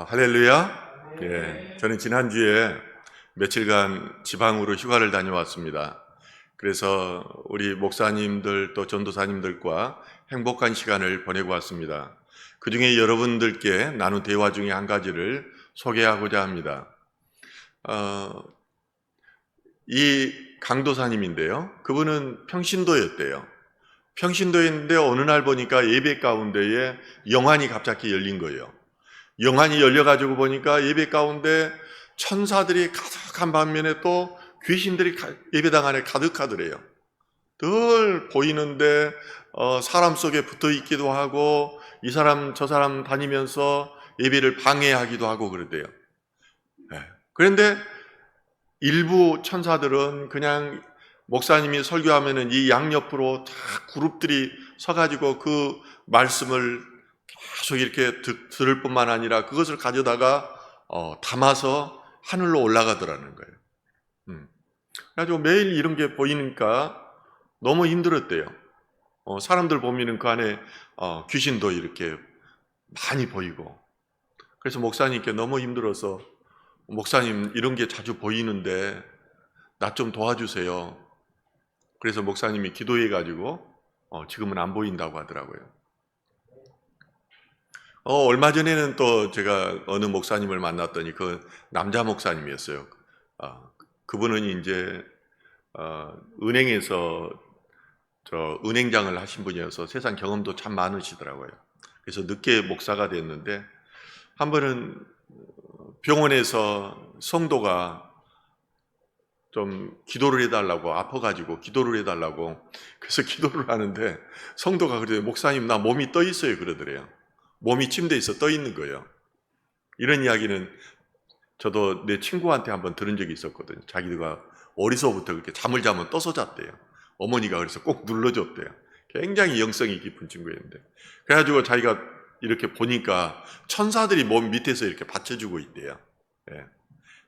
할렐루야. 저는 지난주에 며칠간 지방으로 휴가를 다녀왔습니다. 그래서 우리 목사님들 또 전도사님들과 행복한 시간을 보내고 왔습니다. 그 중에 여러분들께 나눈 대화 중에 한 가지를 소개하고자 합니다. 이 강도사님인데요. 그분은 평신도였대요. 평신도였는데 어느 날 보니까 예배 가운데에 영안이 갑자기 열린 거예요. 영안이 열려가지고 보니까 예배 가운데 천사들이 가득한 반면에 또 귀신들이 예배당 안에 가득하더래요. 늘 보이는데 사람 속에 붙어 있기도 하고 이 사람 저 사람 다니면서 예배를 방해하기도 하고 그러대요. 그런데 일부 천사들은 그냥 목사님이 설교하면은 이 양옆으로 다 그룹들이 서가지고 그 말씀을 계속 이렇게 들을 뿐만 아니라 그것을 가져다가 담아서 하늘로 올라가더라는 거예요. 그래가지고 매일 이런 게 보이니까 너무 힘들었대요. 사람들 보면은 그 안에 귀신도 이렇게 많이 보이고. 그래서 목사님께 너무 힘들어서 목사님 이런 게 자주 보이는데 나 좀 도와주세요. 그래서 목사님이 기도해가지고 지금은 안 보인다고 하더라고요. 얼마 전에는 또 제가 어느 목사님을 만났더니 그 남자 목사님이었어요. 그분은 이제 은행에서 은행장을 하신 분이어서 세상 경험도 참 많으시더라고요. 그래서 늦게 목사가 됐는데 한 번은 병원에서 성도가 좀 기도를 해달라고 아파가지고 기도를 해달라고 그래서 기도를 하는데 성도가 그래요. 목사님 나 몸이 떠 있어요 그러더래요. 몸이 침대에 있어 떠 있는 거예요. 이런 이야기는 저도 내 친구한테 한번 들은 적이 있었거든요. 자기가 어리서부터 그렇게 잠을 자면 떠서 잤대요. 어머니가 그래서 꼭 눌러줬대요. 굉장히 영성이 깊은 친구였는데 그래가지고 자기가 이렇게 보니까 천사들이 몸 밑에서 이렇게 받쳐주고 있대요.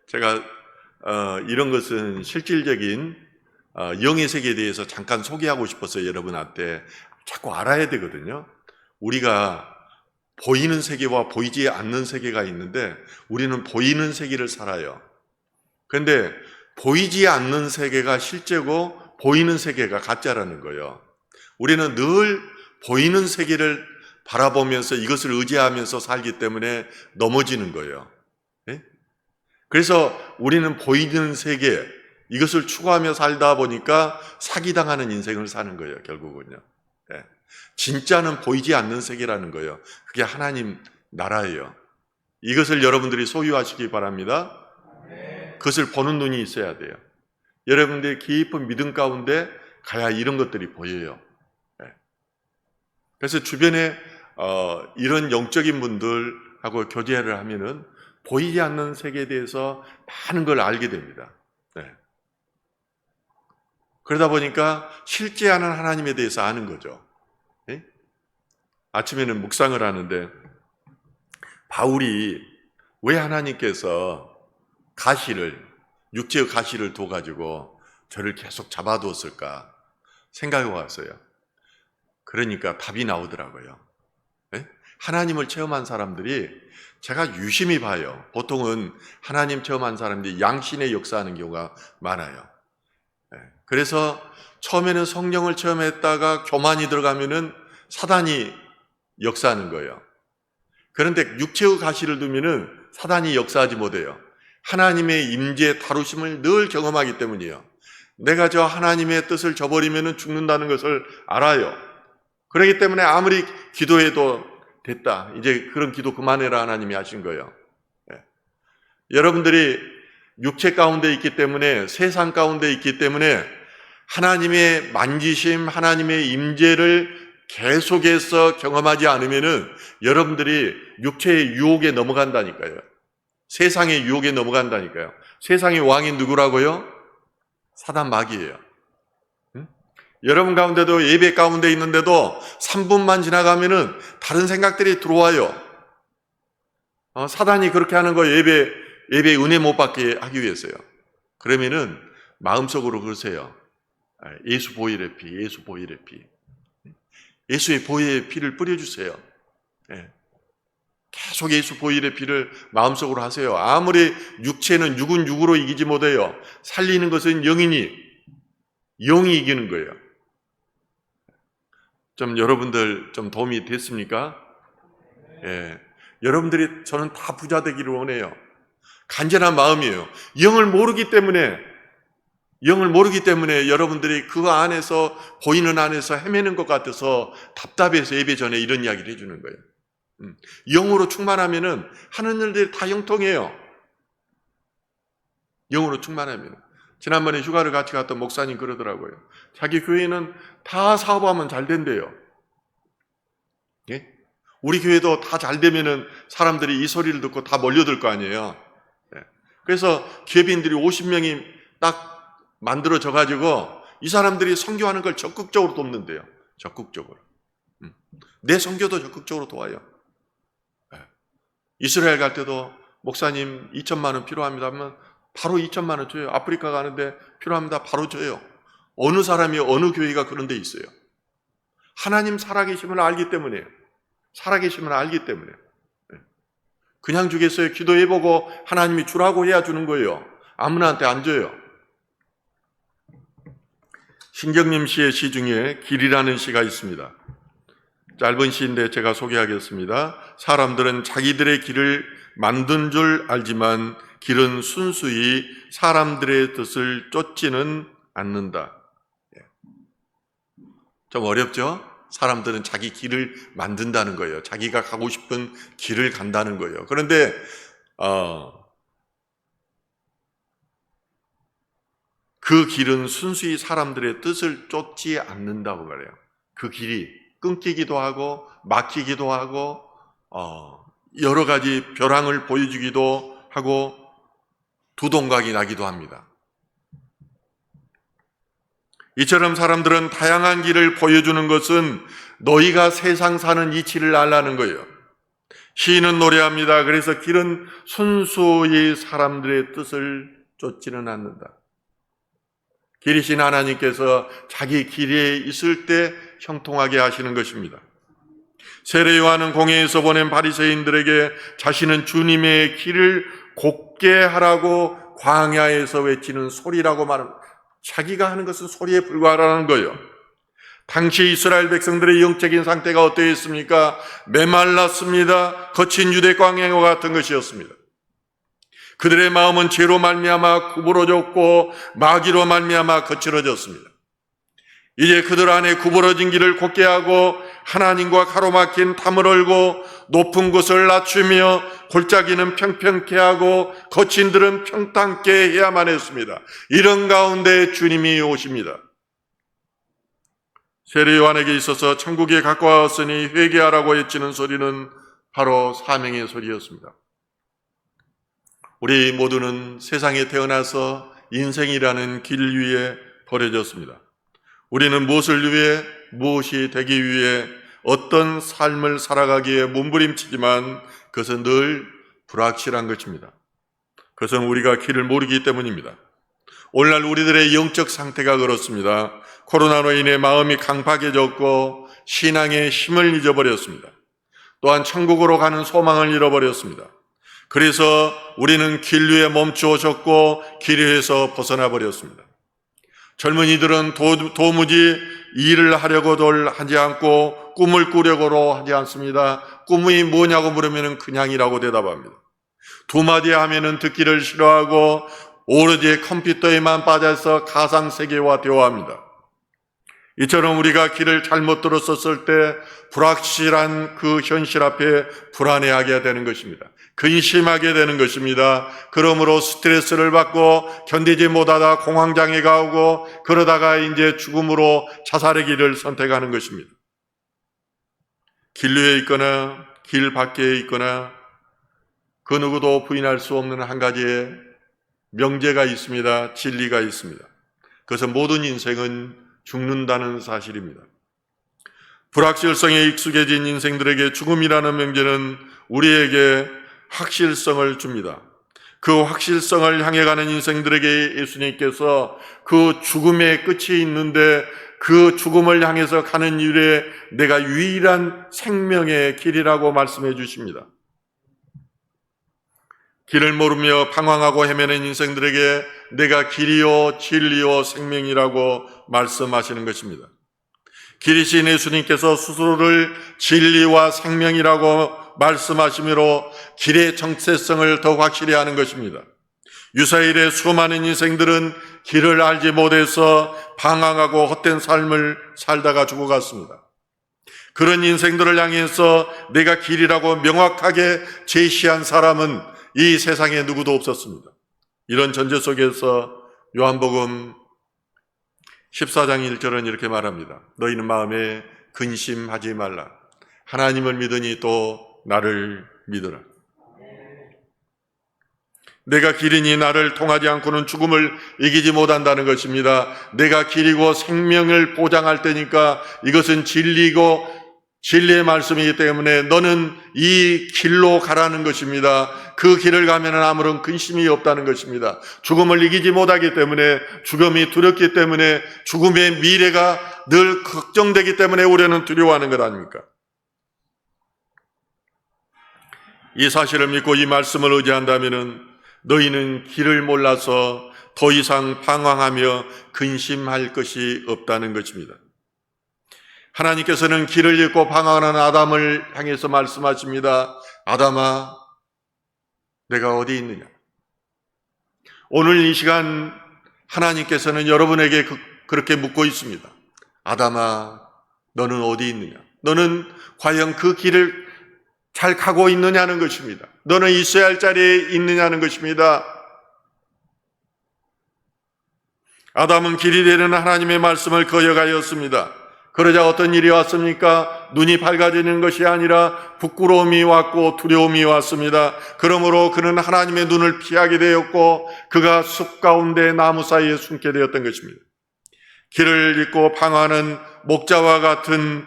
제가 이런 것은 실질적인 영의 세계에 대해서 잠깐 소개하고 싶어서 여러분한테 자꾸 알아야 되거든요. 우리가 보이는 세계와 보이지 않는 세계가 있는데 우리는 보이는 세계를 살아요. 그런데 보이지 않는 세계가 실제고 보이는 세계가 가짜라는 거예요. 우리는 늘 보이는 세계를 바라보면서 이것을 의지하면서 살기 때문에 넘어지는 거예요. 그래서 우리는 보이는 세계, 이것을 추구하며 살다 보니까 사기당하는 인생을 사는 거예요, 결국은요. 진짜는 보이지 않는 세계라는 거예요. 그게 하나님 나라예요. 이것을 여러분들이 소유하시기 바랍니다. 그것을 보는 눈이 있어야 돼요. 여러분들의 깊은 믿음 가운데 가야 이런 것들이 보여요. 그래서 주변에 이런 영적인 분들하고 교제를 하면은 보이지 않는 세계에 대해서 많은 걸 알게 됩니다. 그러다 보니까 실제하는 하나님에 대해서 아는 거죠. 아침에는 묵상을 하는데 바울이 왜 하나님께서 육체의 가시를 둬가지고 저를 계속 잡아두었을까 생각해 왔어요. 그러니까 답이 나오더라고요. 하나님을 체험한 사람들이 제가 유심히 봐요. 보통은 하나님 체험한 사람들이 양신의 역사하는 경우가 많아요. 그래서 처음에는 성령을 체험했다가 교만이 들어가면은 사단이 역사하는 거예요. 그런데 육체의 가시를 두면은 사단이 역사하지 못해요. 하나님의 임재 다루심을 늘 경험하기 때문이에요. 내가 저 하나님의 뜻을 저버리면은 죽는다는 것을 알아요. 그렇기 때문에 아무리 기도해도 됐다. 이제 그런 기도 그만해라 하나님이 하신 거예요. 여러분들이 육체 가운데 있기 때문에 세상 가운데 있기 때문에 하나님의 만지심, 하나님의 임재를 계속해서 경험하지 않으면은 여러분들이 육체의 유혹에 넘어간다니까요. 세상의 유혹에 넘어간다니까요. 세상의 왕이 누구라고요? 사단 마귀예요. 여러분 가운데도 예배 가운데 있는데도 3분만 지나가면은 다른 생각들이 들어와요. 사단이 그렇게 하는 거 예배 은혜 못 받게 하기 위해서요. 그러면은 마음속으로 그러세요. 예수 보혈의 피, 예수 보혈의 피. 예수의 보혈의 피를 뿌려주세요. 계속 예수 보혈의 피를 마음속으로 하세요. 아무리 육체는 육은 육으로 이기지 못해요. 살리는 것은 영이 이기는 거예요. 좀 여러분들 좀 도움이 됐습니까? 예. 여러분들이 저는 다 부자 되기를 원해요. 간절한 마음이에요. 영을 모르기 때문에 여러분들이 그 안에서, 보이는 안에서 헤매는 것 같아서 답답해서 예배 전에 이런 이야기를 해주는 거예요. 영으로 충만하면은 하는 일들이 다 형통해요. 영으로 충만하면. 지난번에 휴가를 같이 갔던 목사님 그러더라고요. 자기 교회는 다 사업하면 잘 된대요. 예? 우리 교회도 다 잘 되면은 사람들이 이 소리를 듣고 다 몰려들 거 아니에요. 예. 그래서 기업인들이 50명이 딱 만들어져 가지고 이 사람들이 선교하는 걸 적극적으로 돕는데요. 적극적으로. 내 선교도 적극적으로 도와요. 예. 이스라엘 갈 때도 목사님 2천만 원 필요합니다 하면 바로 2천만 원 줘요. 아프리카 가는데 필요합니다. 바로 줘요. 어느 사람이 어느 교회가 그런 데 있어요. 하나님 살아계심을 알기 때문에. 그냥 주겠어요. 기도해보고 하나님이 주라고 해야 주는 거예요. 아무나한테 안 줘요. 신경림 씨의 시 중에 길이라는 시가 있습니다. 짧은 시인데 제가 소개하겠습니다. 사람들은 자기들의 길을 만든 줄 알지만 길은 순수히 사람들의 뜻을 쫓지는 않는다. 좀 어렵죠? 사람들은 자기 길을 만든다는 거예요. 자기가 가고 싶은 길을 간다는 거예요. 그런데 그 길은 순수히 사람들의 뜻을 쫓지 않는다고 말해요. 그 길이 끊기기도 하고 막히기도 하고 여러 가지 벼랑을 보여주기도 하고 두동강이 나기도 합니다. 이처럼 사람들은 다양한 길을 보여주는 것은 너희가 세상 사는 이치를 알라는 거예요. 시인은 노래합니다. 그래서 길은 순수히 사람들의 뜻을 쫓지는 않는다. 길이신 하나님께서 자기 길에 있을 때 형통하게 하시는 것입니다. 세례 요한은 공회에서 보낸 바리새인들에게 자신은 주님의 길을 곱게 하라고 광야에서 외치는 소리라고 말합니다. 자기가 하는 것은 소리에 불과하라는 거예요. 당시 이스라엘 백성들의 영적인 상태가 어떠했습니까? 메말랐습니다. 거친 유대 광야와 같은 것이었습니다. 그들의 마음은 죄로 말미암아 구부러졌고 마귀로 말미암아 거칠어졌습니다. 이제 그들 안에 구부러진 길을 곧게 하고 하나님과 가로막힌 탐을 얼고 높은 곳을 낮추며 골짜기는 평평케 하고 거친 들은 평탄케 해야만 했습니다. 이런 가운데 주님이 오십니다. 세례 요한에게 있어서 천국에 가까웠으니 회개하라고 외치는 소리는 바로 사명의 소리였습니다. 우리 모두는 세상에 태어나서 인생이라는 길 위에 버려졌습니다. 우리는 무엇을 위해, 무엇이 되기 위해, 어떤 삶을 살아가기에 몸부림치지만 그것은 늘 불확실한 것입니다. 그것은 우리가 길을 모르기 때문입니다. 오늘날 우리들의 영적 상태가 그렇습니다. 코로나로 인해 마음이 강팍해졌고 신앙의 힘을 잊어버렸습니다. 또한 천국으로 가는 소망을 잃어버렸습니다. 그래서 우리는 길 위에 멈추어졌고 길 위에서 벗어나 버렸습니다. 젊은이들은 도무지 일을 하려고도 하지 않고 꿈을 꾸려고도 하지 않습니다. 꿈이 뭐냐고 물으면 그냥이라고 대답합니다. 두 마디 하면은 듣기를 싫어하고 오로지 컴퓨터에만 빠져서 가상세계와 대화합니다. 이처럼 우리가 길을 잘못 들었었을 때 불확실한 그 현실 앞에 불안해하게 되는 것입니다. 근심하게 되는 것입니다. 그러므로 스트레스를 받고 견디지 못하다 공황장애가 오고 그러다가 이제 죽음으로 자살의 길을 선택하는 것입니다. 길 위에 있거나 길 밖에 있거나 그 누구도 부인할 수 없는 한 가지의 명제가 있습니다. 진리가 있습니다. 그래서 모든 인생은 죽는다는 사실입니다. 불확실성에 익숙해진 인생들에게 죽음이라는 명제는 우리에게 확실성을 줍니다. 그 확실성을 향해 가는 인생들에게 예수님께서 그 죽음의 끝이 있는데 그 죽음을 향해서 가는 일에 내가 유일한 생명의 길이라고 말씀해 주십니다. 길을 모르며 방황하고 헤매는 인생들에게 내가 길이요 진리요 생명이라고 말씀하시는 것입니다. 길이신 예수님께서 스스로를 진리와 생명이라고 말씀하심으로 길의 정체성을 더 확실히 하는 것입니다. 유사일의 수많은 인생들은 길을 알지 못해서 방황하고 헛된 삶을 살다가 죽어갔습니다. 그런 인생들을 향해서 내가 길이라고 명확하게 제시한 사람은 이 세상에 누구도 없었습니다. 이런 전제 속에서 요한복음 14장 1절은 이렇게 말합니다. 너희는 마음에 근심하지 말라. 하나님을 믿으니 또 나를 믿으라. 내가 길이니 나를 통하지 않고는 죽음을 이기지 못한다는 것입니다. 내가 길이고 생명을 보장할 때니까 이것은 진리고 진리의 말씀이기 때문에 너는 이 길로 가라는 것입니다. 그 길을 가면 아무런 근심이 없다는 것입니다. 죽음을 이기지 못하기 때문에, 죽음이 두렵기 때문에, 죽음의 미래가 늘 걱정되기 때문에 우리는 두려워하는 것 아닙니까? 이 사실을 믿고 이 말씀을 의지한다면 너희는 길을 몰라서 더 이상 방황하며 근심할 것이 없다는 것입니다. 하나님께서는 길을 잃고 방황하는 아담을 향해서 말씀하십니다. 아담아, 내가 어디 있느냐? 오늘 이 시간 하나님께서는 여러분에게 그렇게 묻고 있습니다. 아담아, 너는 어디 있느냐? 너는 과연 그 길을 잘 가고 있느냐는 것입니다. 너는 있어야 할 자리에 있느냐는 것입니다. 아담은 길이 되는 하나님의 말씀을 거역하였습니다. 그러자 어떤 일이 왔습니까? 눈이 밝아지는 것이 아니라 부끄러움이 왔고 두려움이 왔습니다. 그러므로 그는 하나님의 눈을 피하게 되었고 그가 숲 가운데 나무 사이에 숨게 되었던 것입니다. 길을 잃고 방황하는 목자와 같은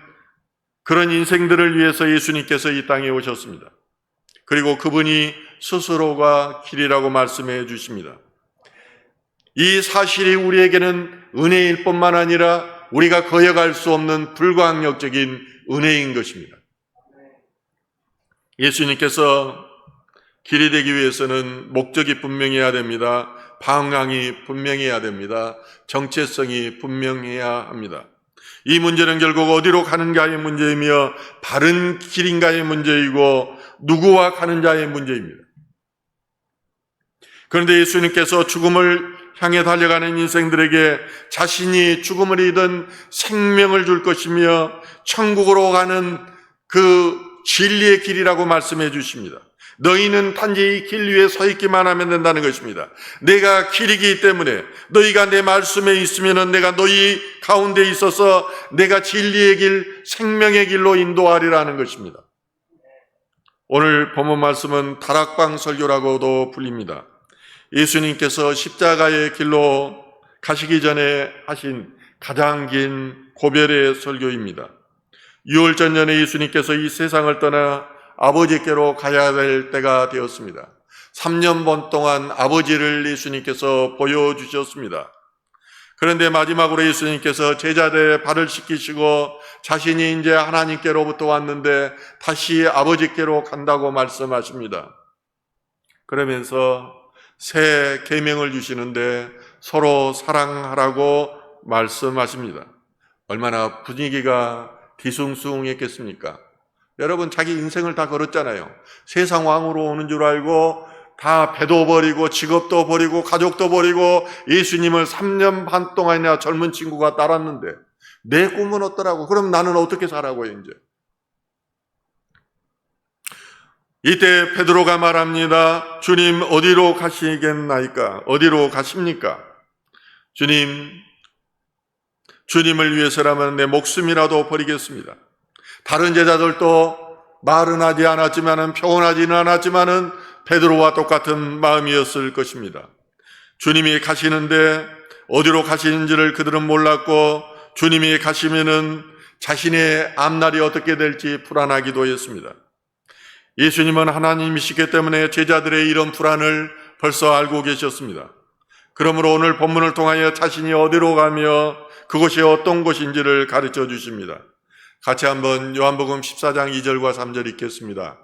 그런 인생들을 위해서 예수님께서 이 땅에 오셨습니다. 그리고 그분이 스스로가 길이라고 말씀해 주십니다. 이 사실이 우리에게는 은혜일 뿐만 아니라 우리가 거역할 수 없는 불가항력적인 은혜인 것입니다. 예수님께서 길이 되기 위해서는 목적이 분명해야 됩니다. 방향이 분명해야 됩니다. 정체성이 분명해야 합니다. 이 문제는 결국 어디로 가는가의 문제이며 바른 길인가의 문제이고 누구와 가는 자의 문제입니다. 그런데 예수님께서 죽음을 향해 달려가는 인생들에게 자신이 죽음을 이든 생명을 줄 것이며 천국으로 가는 그 진리의 길이라고 말씀해 주십니다. 너희는 단지 이 길 위에 서 있기만 하면 된다는 것입니다. 내가 길이기 때문에 너희가 내 말씀에 있으면 내가 너희 가운데 있어서 내가 진리의 길, 생명의 길로 인도하리라는 것입니다. 오늘 본문 말씀은 다락방 설교라고도 불립니다. 예수님께서 십자가의 길로 가시기 전에 하신 가장 긴 고별의 설교입니다. 6월 전년에 예수님께서 이 세상을 떠나 아버지께로 가야 될 때가 되었습니다. 3년 반 동안 아버지를 예수님께서 보여주셨습니다. 그런데 마지막으로 예수님께서 제자들의 발을 씻기시고 자신이 이제 하나님께로부터 왔는데 다시 아버지께로 간다고 말씀하십니다. 그러면서 새 계명을 주시는데 서로 사랑하라고 말씀하십니다. 얼마나 분위기가 뒤숭숭했겠습니까? 여러분 자기 인생을 다 걸었잖아요. 세상 왕으로 오는 줄 알고 다 배도 버리고 직업도 버리고 가족도 버리고 예수님을 3년 반 동안이나 젊은 친구가 따랐는데 내 꿈은 어떠라고? 그럼 나는 어떻게 살아고요 이제? 이때 베드로가 말합니다. 주님 어디로 가시겠나이까? 어디로 가십니까? 주님을 위해서라면 내 목숨이라도 버리겠습니다. 다른 제자들도 말은 하지 않았지만은 표현하지는 않았지만은 베드로와 똑같은 마음이었을 것입니다. 주님이 가시는데 어디로 가시는지를 그들은 몰랐고 주님이 가시면은 자신의 앞날이 어떻게 될지 불안하기도 했습니다. 예수님은 하나님이시기 때문에 제자들의 이런 불안을 벌써 알고 계셨습니다. 그러므로 오늘 본문을 통하여 자신이 어디로 가며 그곳이 어떤 곳인지를 가르쳐 주십니다. 같이 한번 요한복음 14장 2절과 3절 읽겠습니다.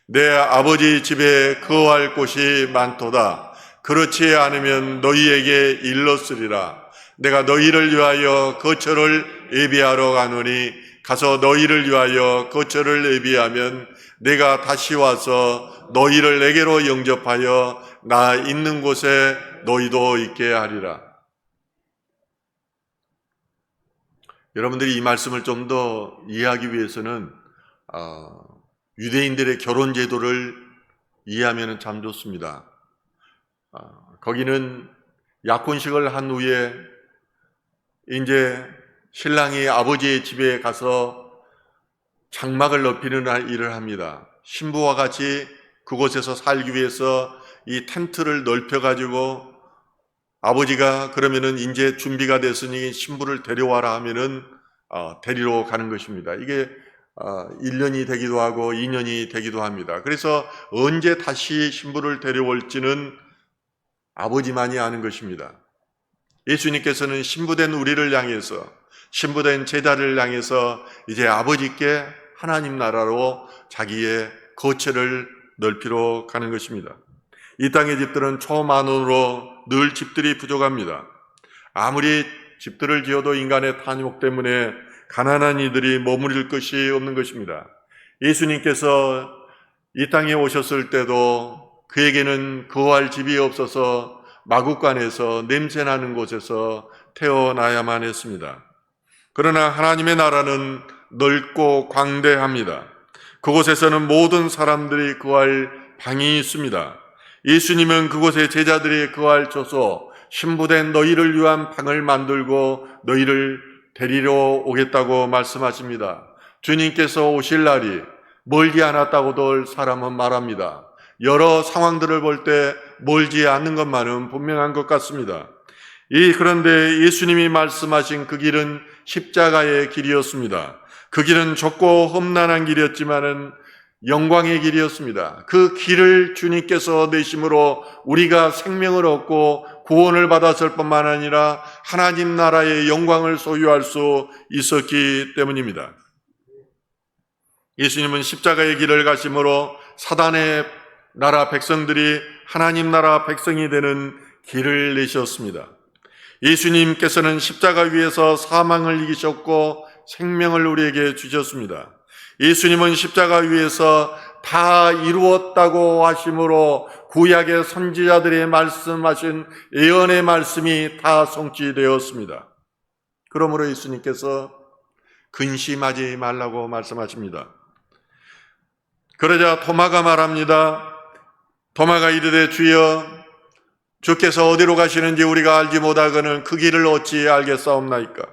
내 아버지 집에 거할 곳이 많도다. 그렇지 않으면 너희에게 일렀으리라. 내가 너희를 위하여 거처를 예비하러 가노니 가서 너희를 위하여 거처를 예비하면 내가 다시 와서 너희를 내게로 영접하여 나 있는 곳에 너희도 있게 하리라. 여러분들이 이 말씀을 좀 더 이해하기 위해서는 유대인들의 결혼 제도를 이해하면 참 좋습니다. 거기는 약혼식을 한 후에 이제 신랑이 아버지의 집에 가서 장막을 넓히는 일을 합니다. 신부와 같이 그곳에서 살기 위해서 이 텐트를 넓혀가지고 아버지가 그러면은 이제 준비가 됐으니 신부를 데려와라 하면은 데리러 가는 것입니다. 이게 1년이 되기도 하고 2년이 되기도 합니다. 그래서 언제 다시 신부를 데려올지는 아버지만이 아는 것입니다. 예수님께서는 신부된 우리를 향해서, 신부된 제자를 향해서 이제 아버지께 하나님 나라로 자기의 거처를 넓히러 가는 것입니다. 이 땅의 집들은 초만원으로 늘 집들이 부족합니다. 아무리 집들을 지어도 인간의 탐욕 때문에 가난한 이들이 머무를 것이 없는 것입니다. 예수님께서 이 땅에 오셨을 때도 그에게는 거할 집이 없어서 마구간에서 냄새나는 곳에서 태어나야만 했습니다. 그러나 하나님의 나라는 넓고 광대합니다. 그곳에서는 모든 사람들이 거할 방이 있습니다. 예수님은 그곳에 제자들이 거할 초소, 신부된 너희를 위한 방을 만들고 너희를 데리러 오겠다고 말씀하십니다. 주님께서 오실 날이 멀지 않았다고도 사람은 말합니다. 여러 상황들을 볼 때 멀지 않는 것만은 분명한 것 같습니다. 그런데 예수님이 말씀하신 그 길은 십자가의 길이었습니다. 그 길은 좁고 험난한 길이었지만은 영광의 길이었습니다. 그 길을 주님께서 내심으로 우리가 생명을 얻고 구원을 받았을 뿐만 아니라 하나님 나라의 영광을 소유할 수 있었기 때문입니다. 예수님은 십자가의 길을 가심으로 사단의 나라 백성들이 하나님 나라 백성이 되는 길을 내셨습니다. 예수님께서는 십자가 위에서 사망을 이기셨고 생명을 우리에게 주셨습니다. 예수님은 십자가 위에서 다 이루었다고 하심으로 구약의 선지자들이 말씀하신 예언의 말씀이 다 성취되었습니다. 그러므로 예수님께서 근심하지 말라고 말씀하십니다. 그러자 도마가 말합니다. 도마가 이르되 주여, 주께서 어디로 가시는지 우리가 알지 못하거늘 그 길을 어찌 알겠사옵나이까.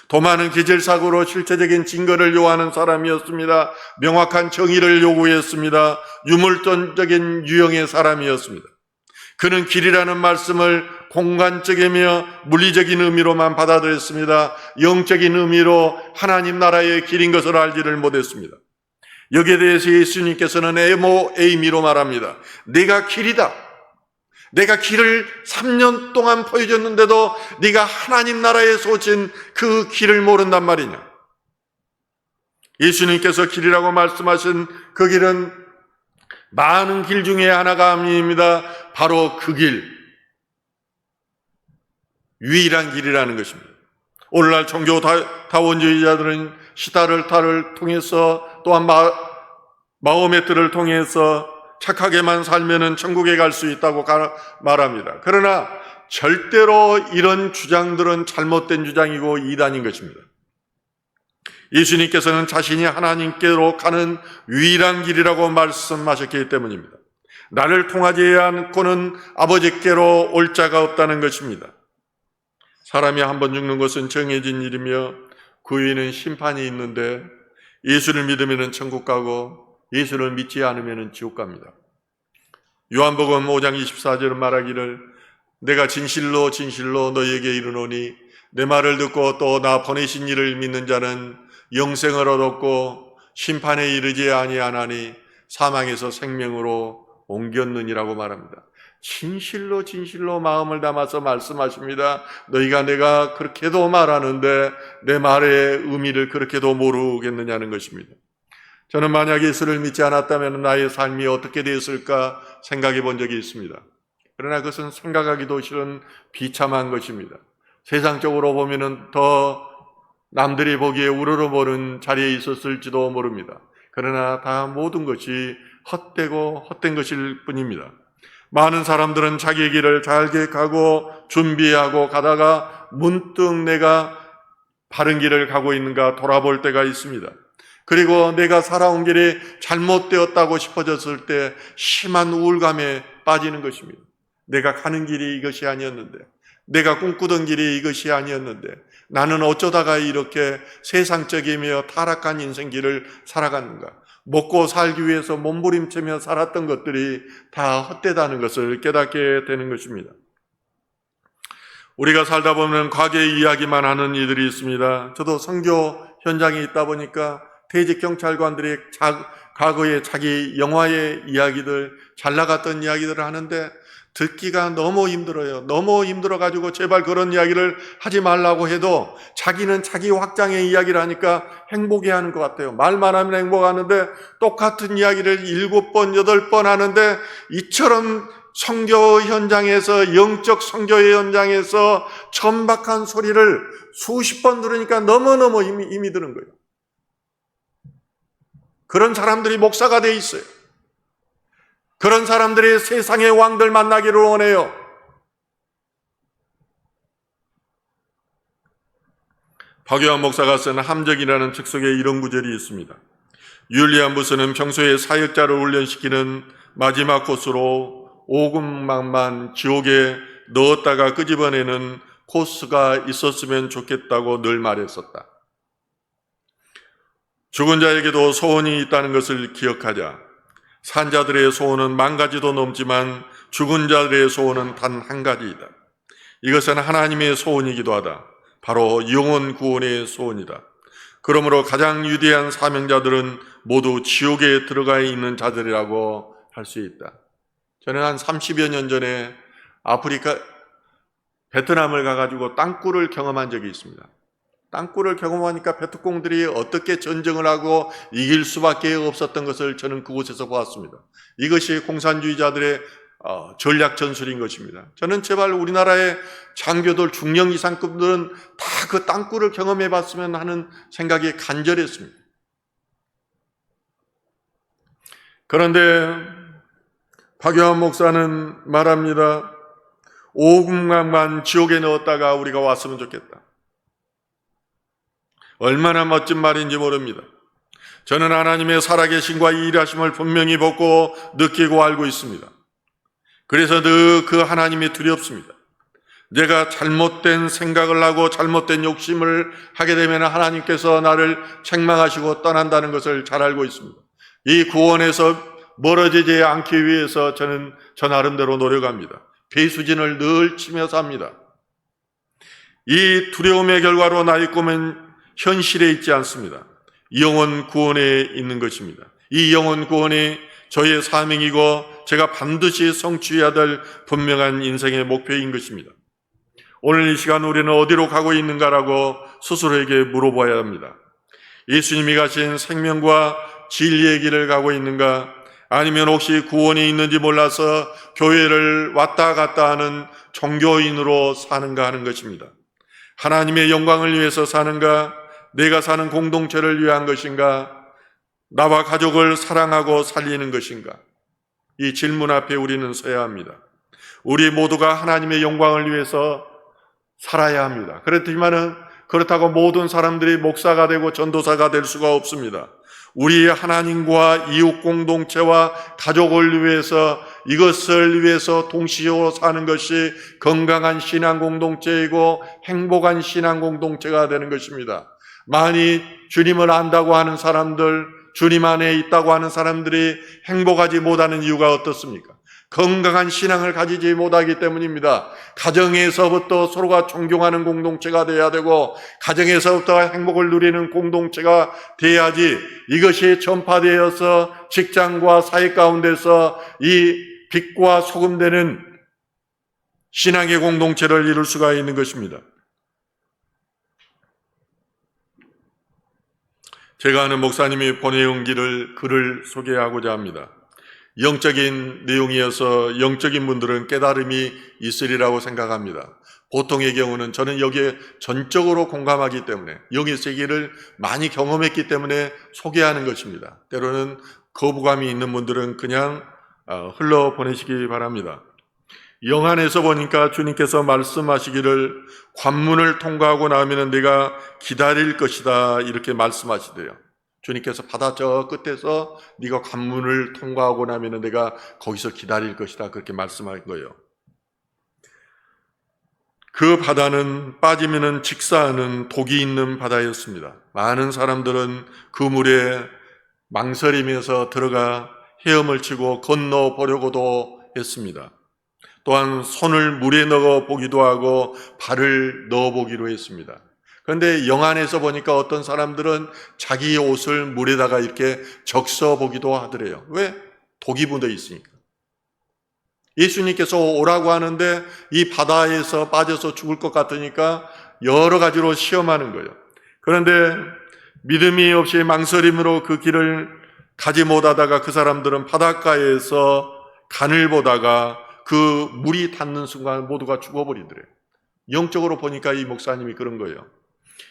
도마는 기질사고로 실체적인 증거를 요하는 사람이었습니다. 명확한 정의를 요구했습니다. 유물론적인 유형의 사람이었습니다. 그는 길이라는 말씀을 공간적이며 물리적인 의미로만 받아들였습니다. 영적인 의미로 하나님 나라의 길인 것을 알지를 못했습니다. 여기에 대해서 예수님께서는 에이미로 말합니다. 내가 길이다. 내가 길을 3년 동안 보여줬는데도 네가 하나님 나라에서 오신 그 길을 모른단 말이냐. 예수님께서 길이라고 말씀하신 그 길은 많은 길 중에 하나가 아닙니다. 바로 그 길, 유일한 길이라는 것입니다. 오늘날 종교 다원주의자들은 시다르타를 통해서 또한 마호메트를 통해서 착하게만 살면은 천국에 갈 수 있다고 말합니다. 그러나 절대로 이런 주장들은 잘못된 주장이고 이단인 것입니다. 예수님께서는 자신이 하나님께로 가는 유일한 길이라고 말씀하셨기 때문입니다. 나를 통하지 않고는 아버지께로 올 자가 없다는 것입니다. 사람이 한 번 죽는 것은 정해진 일이며 그 위에는 심판이 있는데 예수를 믿으면 천국 가고 예수를 믿지 않으면 지옥 갑니다. 요한복음 5장 24절은 말하기를 내가 진실로 진실로 너희에게 이르노니 내 말을 듣고 또 나 보내신 이를 믿는 자는 영생을 얻었고 심판에 이르지 아니하나니 사망에서 생명으로 옮겼느니라고 말합니다. 진실로 진실로 마음을 담아서 말씀하십니다. 너희가 내가 그렇게도 말하는데 내 말의 의미를 그렇게도 모르겠느냐는 것입니다. 저는 만약 예수를 믿지 않았다면 나의 삶이 어떻게 되었을까 생각해 본 적이 있습니다. 그러나 그것은 생각하기도 싫은 비참한 것입니다. 세상적으로 보면은 더 남들이 보기에 우러러보는 자리에 있었을지도 모릅니다. 그러나 다 모든 것이 헛되고 헛된 것일 뿐입니다. 많은 사람들은 자기의 길을 잘 계획하고 준비하고 가다가 문득 내가 바른 길을 가고 있는가 돌아볼 때가 있습니다. 그리고 내가 살아온 길이 잘못되었다고 싶어졌을 때 심한 우울감에 빠지는 것입니다. 내가 가는 길이 이것이 아니었는데, 내가 꿈꾸던 길이 이것이 아니었는데, 나는 어쩌다가 이렇게 세상적이며 타락한 인생길을 살아갔는가? 먹고 살기 위해서 몸부림치며 살았던 것들이 다 헛되다는 것을 깨닫게 되는 것입니다. 우리가 살다 보면 과거의 이야기만 하는 이들이 있습니다. 저도 선교 현장에 있다 보니까 퇴직 경찰관들이 과거의 자기 영화의 이야기들, 잘 나갔던 이야기들을 하는데 듣기가 너무 힘들어요. 너무 힘들어가지고 제발 그런 이야기를 하지 말라고 해도 자기는 자기 확장의 이야기를 하니까 행복해하는 것 같아요. 말만 하면 행복하는데 똑같은 이야기를 7번, 8번 하는데 이처럼 선교 현장에서, 영적 선교의 현장에서 천박한 소리를 수십 번 들으니까 너무너무 힘이 드는 거예요. 그런 사람들이 목사가 돼 있어요. 그런 사람들이 세상의 왕들 만나기를 원해요. 박요한 목사가 쓴 함정이라는 책 속에 이런 구절이 있습니다. 율리안 부스는 평소에 사역자를 훈련시키는 마지막 코스로 오금망만 지옥에 넣었다가 끄집어내는 코스가 있었으면 좋겠다고 늘 말했었다. 죽은 자에게도 소원이 있다는 것을 기억하자. 산자들의 소원은 10,000가지도 넘지만 죽은 자들의 소원은 단 한 가지이다. 이것은 하나님의 소원이기도 하다. 바로 영혼 구원의 소원이다. 그러므로 가장 위대한 사명자들은 모두 지옥에 들어가 있는 자들이라고 할 수 있다. 저는 한 30여 년 전에 아프리카 베트남을 가가지고 땅굴을 경험한 적이 있습니다. 땅굴을 경험하니까 베트콩들이 어떻게 전쟁을 하고 이길 수밖에 없었던 것을 저는 그곳에서 보았습니다. 이것이 공산주의자들의 전략 전술인 것입니다. 저는 제발 우리나라의 장교들, 중령 이상급들은 다 그 땅굴을 경험해 봤으면 하는 생각이 간절했습니다. 그런데 박요한 목사는 말합니다. 5분간만 지옥에 넣었다가 우리가 왔으면 좋겠다. 얼마나 멋진 말인지 모릅니다. 저는 하나님의 살아계심과 일하심을 분명히 보고 느끼고 알고 있습니다. 그래서 늘 그 하나님이 두렵습니다. 내가 잘못된 생각을 하고 잘못된 욕심을 하게 되면 하나님께서 나를 책망하시고 떠난다는 것을 잘 알고 있습니다. 이 구원에서 멀어지지 않기 위해서 저는 저 나름대로 노력합니다. 배수진을 늘 치며 삽니다. 이 두려움의 결과로 나의 꿈은 현실에 있지 않습니다. 영혼 구원에 있는 것입니다. 이 영혼 구원이 저의 사명이고 제가 반드시 성취해야 될 분명한 인생의 목표인 것입니다. 오늘 이 시간 우리는 어디로 가고 있는가라고 스스로에게 물어봐야 합니다. 예수님이 가신 생명과 진리의 길을 가고 있는가? 아니면 혹시 구원이 있는지 몰라서 교회를 왔다 갔다 하는 종교인으로 사는가 하는 것입니다. 하나님의 영광을 위해서 사는가? 내가 사는 공동체를 위한 것인가? 나와 가족을 사랑하고 살리는 것인가? 이 질문 앞에 우리는 서야 합니다. 우리 모두가 하나님의 영광을 위해서 살아야 합니다. 그렇다고 모든 사람들이 목사가 되고 전도사가 될 수가 없습니다. 우리 하나님과 이웃 공동체와 가족을 위해서 이것을 위해서 동시에 사는 것이 건강한 신앙 공동체이고 행복한 신앙 공동체가 되는 것입니다. 많이 주님을 안다고 하는 사람들, 주님 안에 있다고 하는 사람들이 행복하지 못하는 이유가 어떻습니까? 건강한 신앙을 가지지 못하기 때문입니다. 가정에서부터 서로가 존경하는 공동체가 돼야 되고 가정에서부터 행복을 누리는 공동체가 돼야지 이것이 전파되어서 직장과 사회 가운데서 이 빛과 소금 되는 신앙의 공동체를 이룰 수가 있는 것입니다. 제가 아는 목사님이 보내온 글을 소개하고자 합니다. 영적인 내용이어서 영적인 분들은 깨달음이 있으리라고 생각합니다. 보통의 경우는 저는 여기에 전적으로 공감하기 때문에 영의 세계를 많이 경험했기 때문에 소개하는 것입니다. 때로는 거부감이 있는 분들은 그냥 흘러보내시기 바랍니다. 영안에서 보니까 주님께서 말씀하시기를 관문을 통과하고 나면 내가 기다릴 것이다 이렇게 말씀하시대요. 주님께서 바다 저 끝에서 네가 관문을 통과하고 나면 내가 거기서 기다릴 것이다 그렇게 말씀한 거예요. 그 바다는 빠지면 직사하는 독이 있는 바다였습니다. 많은 사람들은 그 물에 망설이면서 들어가 헤엄을 치고 건너보려고도 했습니다. 또한 손을 물에 넣어 보기도 하고 발을 넣어 보기로 했습니다. 그런데 영안에서 보니까 어떤 사람들은 자기 옷을 물에다가 이렇게 적셔 보기도 하더래요. 왜? 독이 묻어 있으니까. 예수님께서 오라고 하는데 이 바다에서 빠져서 죽을 것 같으니까 여러 가지로 시험하는 거예요. 그런데 믿음이 없이 망설임으로 그 길을 가지 못하다가 그 사람들은 바닷가에서 간을 보다가 그 물이 닿는 순간 모두가 죽어버리더래요. 영적으로 보니까 이 목사님이 그런 거예요.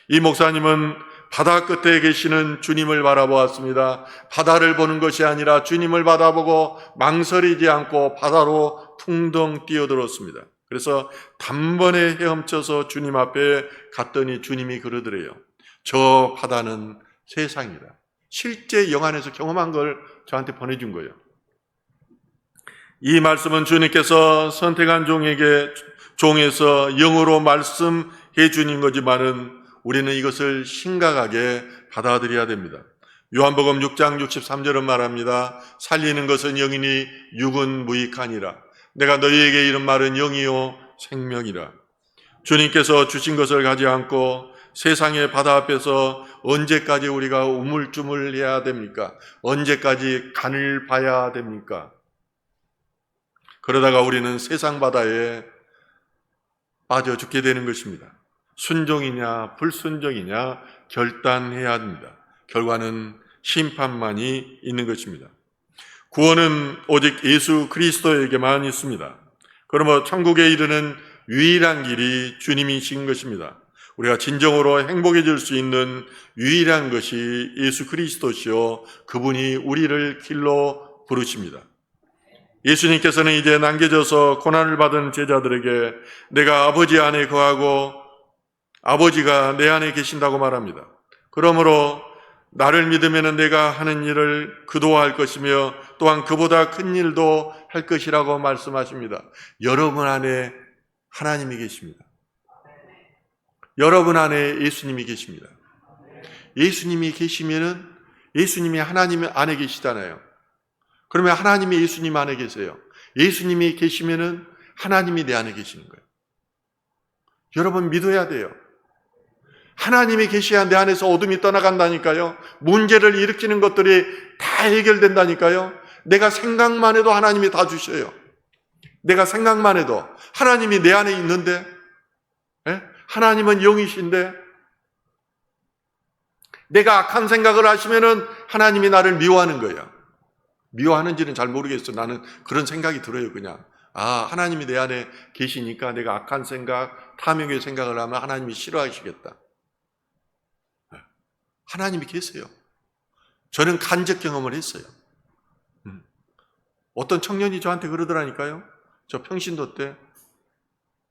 이 목사님은 바다 끝에 계시는 주님을 바라보았습니다. 바다를 보는 것이 아니라 주님을 바라보고 망설이지 않고 바다로 퉁덩 뛰어들었습니다. 그래서 단번에 헤엄쳐서 주님 앞에 갔더니 주님이 그러더래요. 저 바다는 세상이다. 실제 영안에서 경험한 걸 저한테 보내준 거예요. 이 말씀은 주님께서 선택한 종에서 영으로 말씀해 주는 거지만은 우리는 이것을 심각하게 받아들여야 됩니다. 요한복음 6장 63절은 말합니다. 살리는 것은 영이니 육은 무익하니라. 내가 너희에게 이런 말은 영이요 생명이라. 주님께서 주신 것을 가지 않고 세상의 바다 앞에서 언제까지 우리가 우물쭈물해야 됩니까? 언제까지 간을 봐야 됩니까? 그러다가 우리는 세상 바다에 빠져 죽게 되는 것입니다. 순종이냐 불순종이냐 결단해야 합니다. 결과는 심판만이 있는 것입니다. 구원은 오직 예수 그리스도에게만 있습니다. 그러므로 천국에 이르는 유일한 길이 주님이신 것입니다. 우리가 진정으로 행복해질 수 있는 유일한 것이 예수 그리스도시요 그분이 우리를 길로 부르십니다. 예수님께서는 이제 남겨져서 고난을 받은 제자들에게 내가 아버지 안에 거하고 아버지가 내 안에 계신다고 말합니다. 그러므로 나를 믿으면 내가 하는 일을 그도 할 것이며 또한 그보다 큰 일도 할 것이라고 말씀하십니다. 여러분 안에 하나님이 계십니다. 여러분 안에 예수님이 계십니다. 예수님이 계시면은 예수님이 하나님 안에 계시잖아요. 그러면 하나님이 예수님 안에 계세요. 예수님이 계시면은 하나님이 내 안에 계시는 거예요. 여러분 믿어야 돼요. 하나님이 계셔야 내 안에서 어둠이 떠나간다니까요. 문제를 일으키는 것들이 다 해결된다니까요. 내가 생각만 해도 하나님이 다 주셔요. 내가 생각만 해도 하나님이 내 안에 있는데, 하나님은 영이신데, 내가 악한 생각을 하시면은 하나님이 나를 미워하는 거예요. 미워하는지는 잘 모르겠어요. 나는 그런 생각이 들어요, 그냥. 하나님이 내 안에 계시니까 내가 악한 생각, 탐욕의 생각을 하면 하나님이 싫어하시겠다. 하나님이 계세요. 저는 간접 경험을 했어요. 어떤 청년이 저한테 그러더라니까요. 저 평신도 때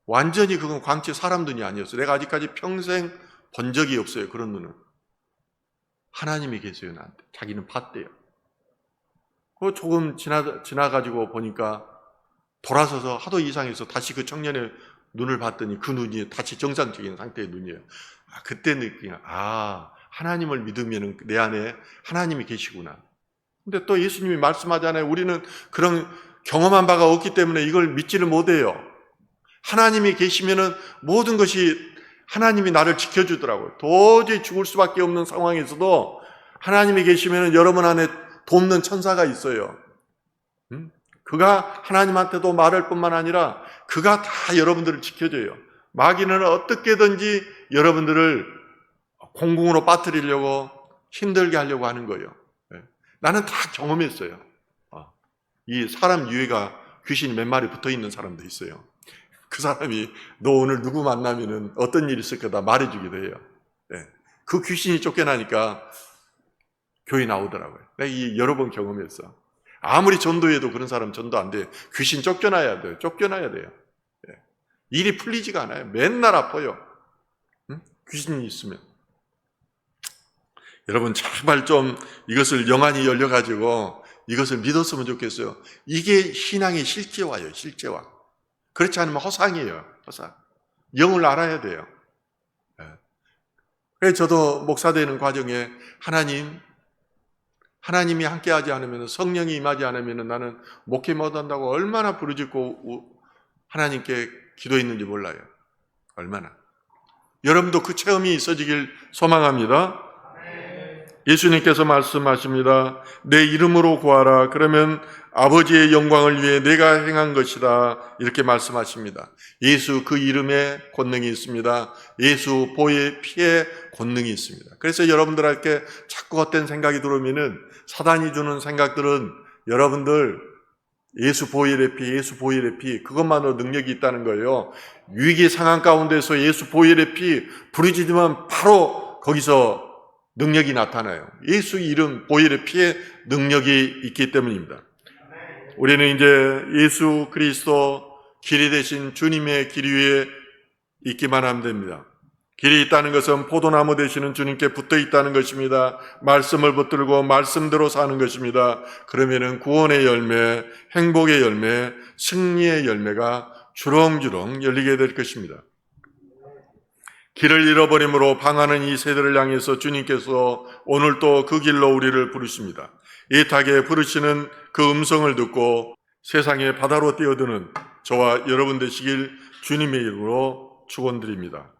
완전히 그건 광채 사람 눈이 아니었어요. 내가 아직까지 평생 본 적이 없어요. 그런 눈은. 하나님이 계세요, 나한테. 자기는 봤대요. 그 조금 지나가지고 보니까 돌아서서 하도 이상해서 다시 그 청년의 눈을 봤더니 그 눈이 다시 정상적인 상태의 눈이에요. 그때 느끼냐. 하나님을 믿으면 내 안에 하나님이 계시구나. 근데 또 예수님이 말씀하잖아요. 우리는 그런 경험한 바가 없기 때문에 이걸 믿지를 못해요. 하나님이 계시면은 모든 것이 하나님이 나를 지켜주더라고요. 도저히 죽을 수밖에 없는 상황에서도 하나님이 계시면은 여러분 안에 돕는 천사가 있어요. 그가 하나님한테도 말할 뿐만 아니라 그가 다 여러분들을 지켜줘요. 마귀는 어떻게든지 여러분들을 공궁으로 빠뜨리려고 힘들게 하려고 하는 거예요. 나는 다 경험했어요. 이 사람 유해가 귀신이 몇 마리 붙어 있는 사람도 있어요. 그 사람이 너 오늘 누구 만나면은 어떤 일이 있을 거다 말해주기도 해요. 그 귀신이 쫓겨나니까 교회 나오더라고요. 내가 여러 번 경험했어. 아무리 전도해도 그런 사람 전도 안 돼. 귀신 쫓겨나야 돼요. 쫓겨나야 돼요. 일이 풀리지가 않아요. 맨날 아파요. 응? 귀신이 있으면. 여러분 제발 좀 이것을 영안이 열려가지고 이것을 믿었으면 좋겠어요. 이게 신앙의 실제화예요. 실제화. 그렇지 않으면 허상이에요. 허상. 영을 알아야 돼요. 그래서 저도 목사 되는 과정에 하나님이 함께하지 않으면, 성령이 임하지 않으면 나는 목회 못한다고 얼마나 부르짖고 하나님께 기도했는지 몰라요. 얼마나. 여러분도 그 체험이 있어지길 소망합니다. 예수님께서 말씀하십니다. 내 이름으로 구하라. 그러면 아버지의 영광을 위해 내가 행한 것이다. 이렇게 말씀하십니다. 예수 그 이름에 권능이 있습니다. 예수 보혈의 피에 권능이 있습니다. 그래서 여러분들에게 자꾸 헛된 생각이 들어오면은 사단이 주는 생각들은 여러분들 예수 보혈의 피 그것만으로 능력이 있다는 거예요. 위기 상황 가운데서 예수 보혈의 피 부르짖으면 바로 거기서 능력이 나타나요. 예수 이름 보혈의 피에 능력이 있기 때문입니다. 우리는 이제 예수 그리스도 길이 되신 주님의 길 위에 있기만 하면 됩니다. 길이 있다는 것은 포도나무 되시는 주님께 붙어 있다는 것입니다. 말씀을 붙들고 말씀대로 사는 것입니다. 그러면은 구원의 열매, 행복의 열매, 승리의 열매가 주렁주렁 열리게 될 것입니다. 길을 잃어버림으로 방하는 이 세대를 향해서 주님께서 오늘 또 그 길로 우리를 부르십니다. 애타게 부르시는 그 음성을 듣고 세상의 바다로 뛰어드는 저와 여러분 되시길 주님의 이름으로 축원드립니다.